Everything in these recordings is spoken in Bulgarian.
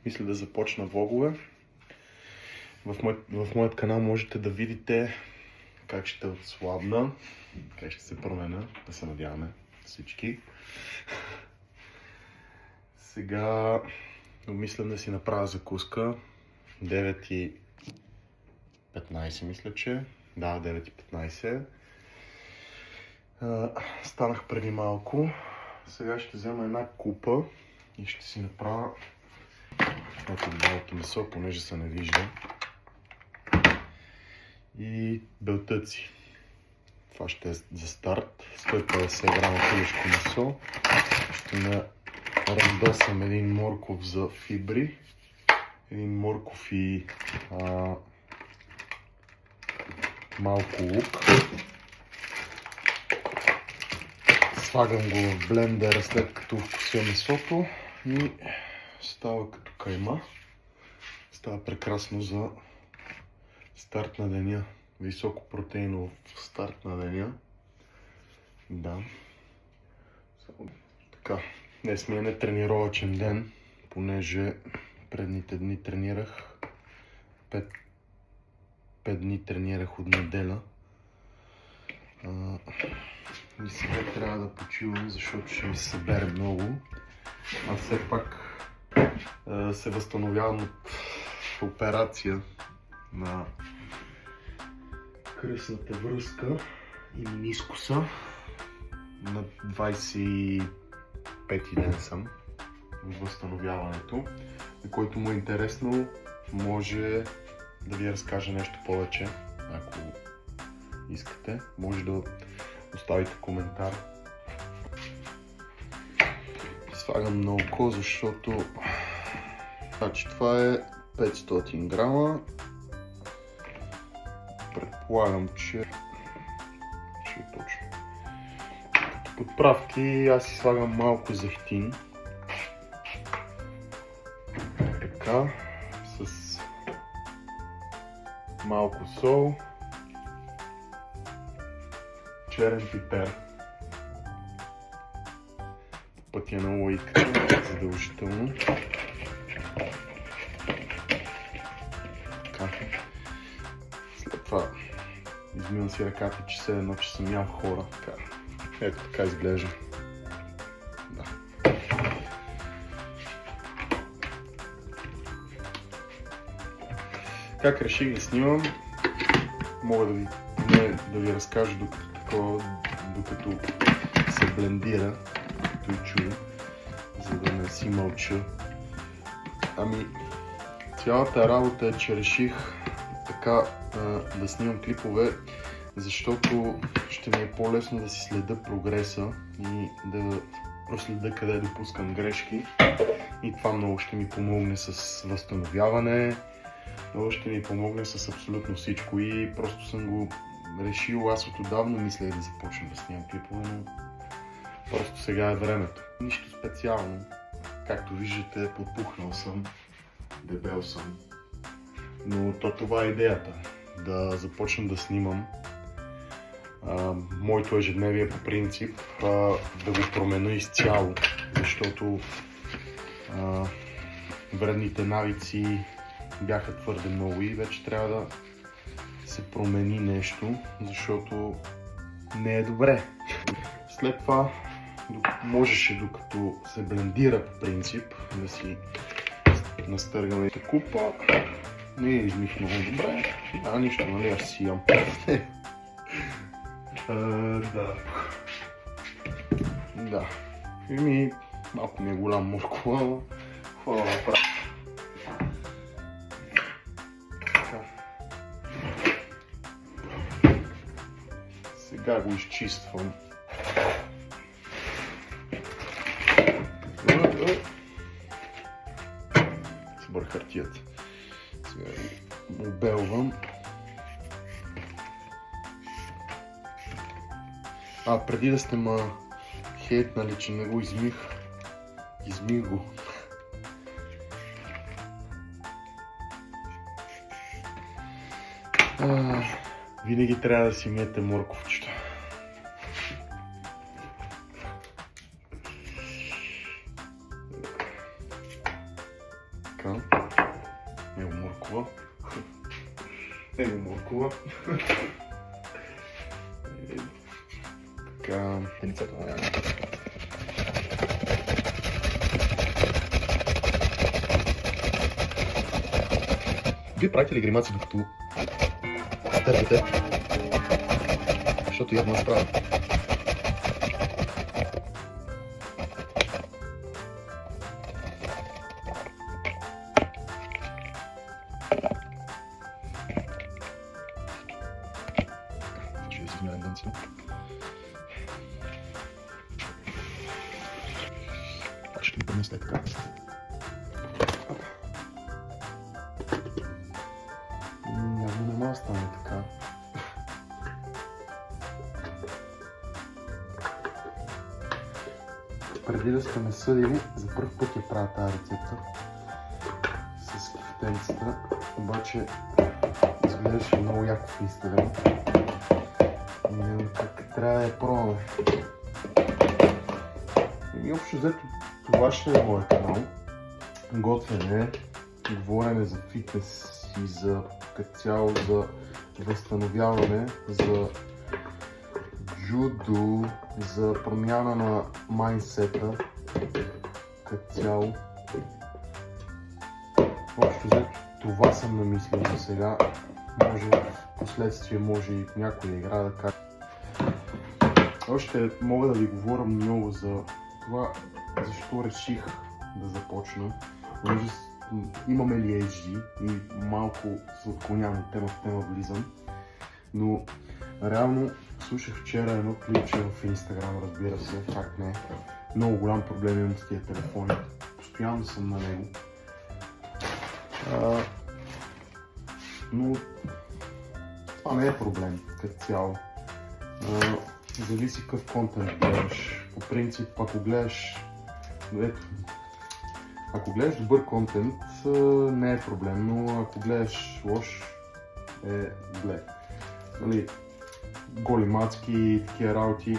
мисля да започна влогове. В моят канал можете да видите как ще отслабна, как ще се променя, да се надяваме всички. Сега обмислям да си направя закуска. 9:15 мисля, че. Да, 9:15. Станах преди малко. Сега ще взема една купа и ще си направя ето малко месо, понеже се не вижда. И белтъци. Това ще е за старт. 150 грама пилешко месо. Ще раздосам един морков за фибри. Един морков и малко лук. Слагам го в блендера след като вкуся месото и става като кайма. Става прекрасно за старт на деня. Високо протеинов старт на деня. Да. Така. Днес ми е нетренировачен ден, понеже предните дни тренирах. 5 дни тренирах от неделя. И сега трябва да почивам, защото ще ми се събере много. Аз все пак се възстановявам от операция на кръстната връзка и менискуса. На 25 ден съм в възстановяването. На който му е интересно, може да ви разкажа нещо повече, ако искате. Може да оставите коментар. Слагам на око, защото значи, това е 500 грама. Предполагам, че е точно. Като подправки аз си слагам малко зехтин. Така, с малко сол, черен пипер. Пътя на лойката, задължително. Така. След това измивам си ръката, че се едно, че съм ял хора. Така. Ето така изглежда. Да. Как реших да снимам? Мога да ви разкажа докато се блендира, докато и чуя, за да не си мълча. Цялата работа е, че реших така да снимам клипове, защото ще ми е по-лесно да си следа прогреса и да проследя къде допускам грешки. И това много ще ми помогне с възстановяване, много ще ми помогне с абсолютно всичко и просто съм го решил. Аз отдавна мислех да започна да снимам клипове, но просто сега е времето. Нищо специално. Както виждате, подпухнал съм, дебел съм. Но това е идеята. Да започна да снимам моето ежедневие по принцип, да го променя изцяло, защото вредните навици бяха твърде много и вече трябва да се промени нещо, защото не е добре. След това можеше, докато се блендира по принцип, да си настъргаме купа. Не я измих много добре. Нищо, нали, аз си ям. Да. Малко ми е голям моркова. Хубаво направя. Сега го изчиствам. Събър хартията. Сега го обелвам. Преди да сте хейтнали, че не го измих го. Винаги трябва да си миете морковчето. Така. моркова. Его моркова. Така, лицето на няма. Вие правите ли гримаци докато търпите? Защото явно аз правя. Ще ви си измерям дънците. Ще ги преместя така. Явно не може да стане така. Преди да сте ме съдили, за първ път я правя тази рецепта с кифтенцата, обаче изглеждаше много яко в Инстаграм и как трябва да я пробваме. И общо взето това ще е моят канал. Готвене, говорене за фитнес и за като цяло за възстановяване, за джудо, за промяна на майндсета като цяло. Общо взето това съм намислил за сега. Може в последствие може и някой игра да каже. Още мога да ви говоря много за това, защо реших да започна. Може имаме ли HD и малко се отклонявам от тема в тема влизам. Но реално слушах вчера едно клипче в Инстаграм, разбира се, как не. Много голям проблем имам с тия телефони. Постоянно съм на него. Но това не е проблем като цяло. Зависи какъв контент гледаш. По принцип, ако гледаш добър контент, не е проблем, но ако гледаш лош, е зле. Нали, голи мацки и такива работи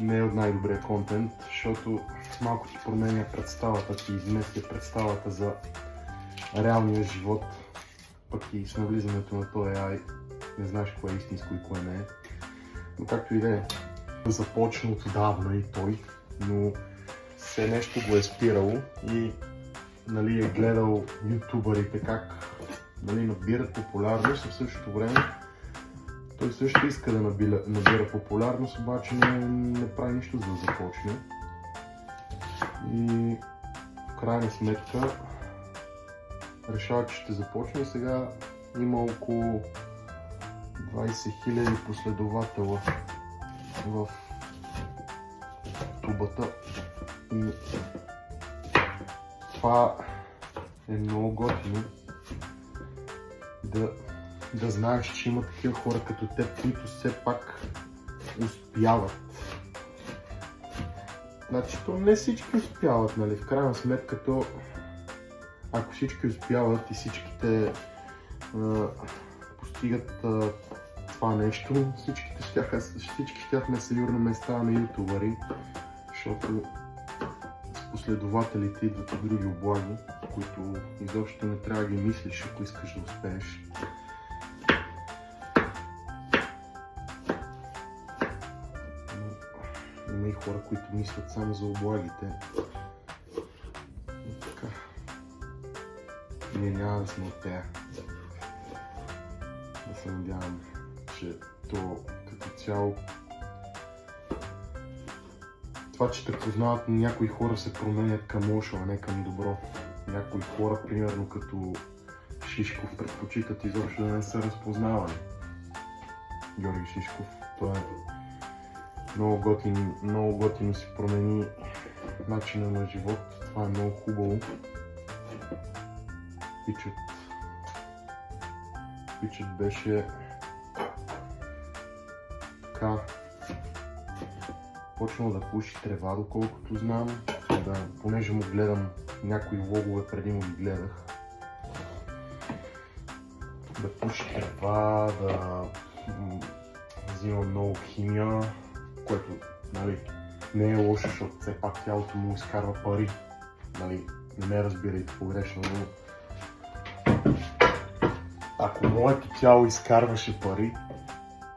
не е от най-добрия контент, защото малко ти променя представата, ти изместя представата за реалния живот, пък и с навлизането на този AI не знаеш кое е истинско и кое не е. Но както и да е, започна отдавна и той, но все нещо го е спирало и нали, е гледал ютубърите как нали, набират популярност, в същото време той също иска да набира популярност, обаче не прави нищо за да започне. И в крайна сметка решава, че ще започне и сега има около 20 000 последователя в тубата. И това е много готино да знаеш, че има такива хора като теб, които все пак успяват. Значи, то не всички успяват, нали? В крайна сметка, ако всички успяват и всичките постигат това нещо, всички щяхме сигурно на места на ютубъри, защото с последователите идват и други облаги, които изобщо не трябва да ги мислиш, ако искаш да успееш. Има и хора, които мислят само за облагите. И така. Ние няма да сме от тея. Да се надявам, че то като цяло това, че те познават някои хора се променят към лошо, а не към добро. Някои хора, примерно като Шишков, предпочитат изобщо да не са разпознавани. Георги Шишков, той е много готино си промени начина на живот. Това е много хубаво. Пичът беше така почнал да пуши трева, доколкото знам, понеже му гледам някои влогове, преди му ги гледах. Да пуши трева, да взима много химия, което нали, не е лошо, защото все пак тялото му изкарва пари. Нали, не ме разбирайте погрешно, но ако моето тяло изкарваше пари,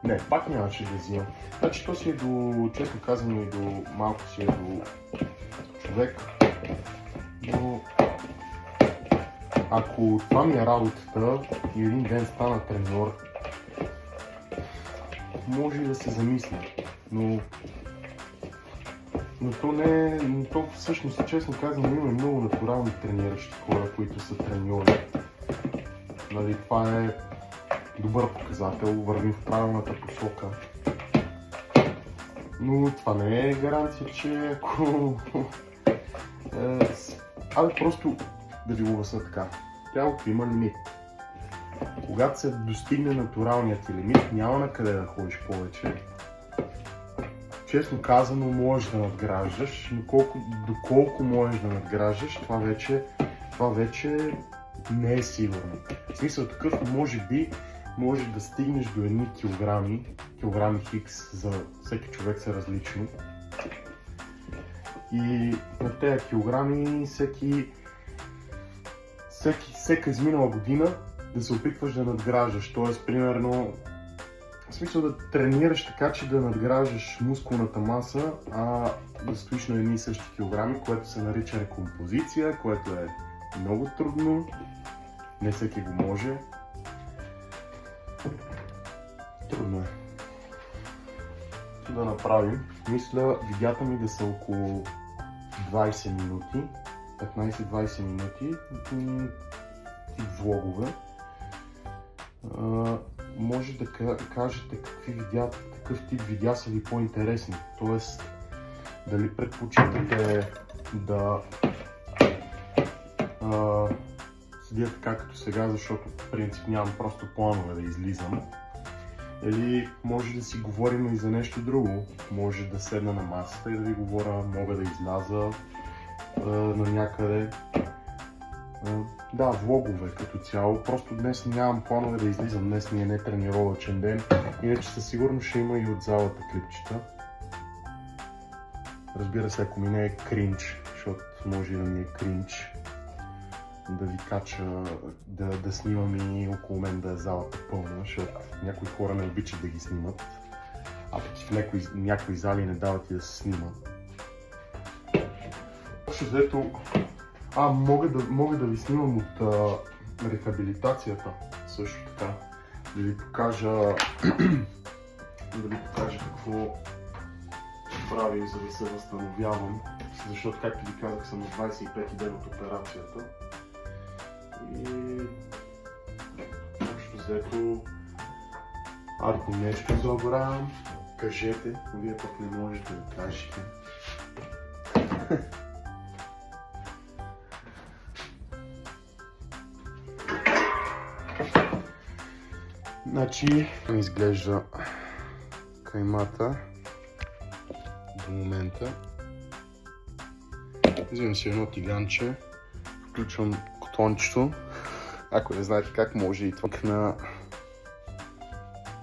не, пак нямаше да взимам. Значи то си е до, честно казано, и до малко си е до човек. Но ако това ми е работата и един ден стана треньор, може и да се замисля. Но то всъщност, честно казано, има много натурални трениращи хора, които са треньори. Нали, това е добър показател, вървим в правилната посока. Но това не е гаранция, че ако... просто да ви обясня така. Тялото има лимит. Когато се достигне натуралният ти лимит, няма на къде да ходиш повече. Честно казано, можеш да надграждаш, но доколко можеш да надграждаш, това вече не е сигурно. В смисъл такъв, може би, може да стигнеш до едни килограми хикс, за всеки човек са различно. И на тези килограми всека изминала година да се опитваш да надграждаш. Тоест, примерно, в смисъл да тренираш така, че да надграждаш мускулната маса, а да стоиш на едни и същи килограми, което се нарича рекомпозиция, което е много трудно. Не всеки го може. Трудно е. Да направим. Мисля, видеята ми да са около 20 минути, 15-20 минути и влогове. Може да кажете какъв тип видеа са ви по-интересни. Тоест, дали предпочитате да седя така като сега, защото в принцип нямам просто планове да излизам. Или може да си говорим и за нещо друго. Може да седна на масата и да ви говоря, мога да изляза на някъде. Да, влогове като цяло. Просто днес нямам планове да излизам. Днес ми е не тренировъчен ден. Иначе със сигурност ще има и от залата клипчета. Разбира се, ако ми не е кринч, защото може и да ми е кринч, да ви кача, да снимам и около мен да е залата пълна, защото някои хора не обичат да ги снимат, а пък в някои зали не дават и да се снимат. Взето, мога да ви снимам от рехабилитацията също така, да ви покажа какво правим, за да се възстановявам, защото, както ви казах, съм на 25 ден от операцията. И общо взето, ако нещо забравям, кажете, вие пък не можете да кажете. Значи, изглежда каймата до момента. Взимам си едно тиганче, включвам котончето. Ако не знаете как, може и това на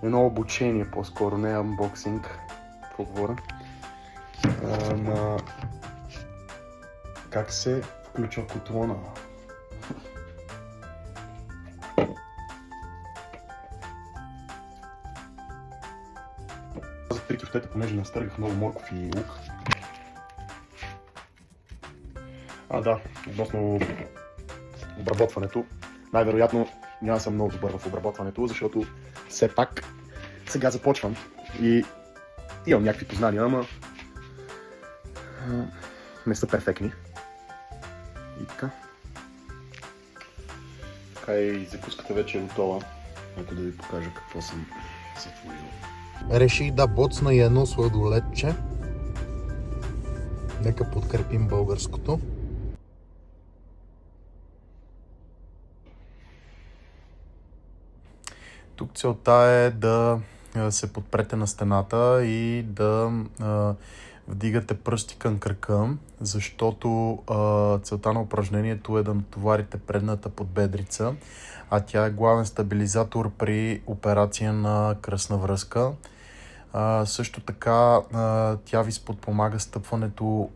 едно обучение, по-скоро не анбоксинг, какво говоря, на как се включва котлона. За 3 кюфтета, понеже настъргах много морков и лук. Да, относно обработването. Най-вероятно няма съм много добър в обработването, защото все пак сега започвам и имам някакви познания, ама не са перфектни. И така. Така и закуската вече е готова. Ето да ви покажа какво съм сътворил. Реших да боцна и едно сладоледче. Нека подкрепим българското. Тук целта е да се подпрете на стената и да вдигате пръсти към кръка, защото целта на упражнението е да натоварите предната подбедрица, а тя е главен стабилизатор при операция на кръстна връзка. Също така тя ви сподпомага стъпването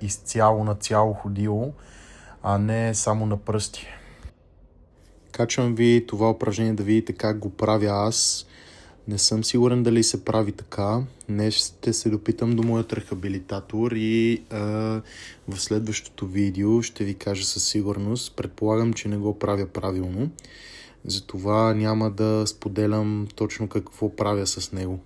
изцяло на цяло ходило, а не само на пръсти. Качвам ви това упражнение да видите как го правя аз. Не съм сигурен дали се прави така. Днес ще се допитам до моят рехабилитатор и в следващото видео ще ви кажа със сигурност. Предполагам, че не го правя правилно. Затова няма да споделям точно какво правя с него.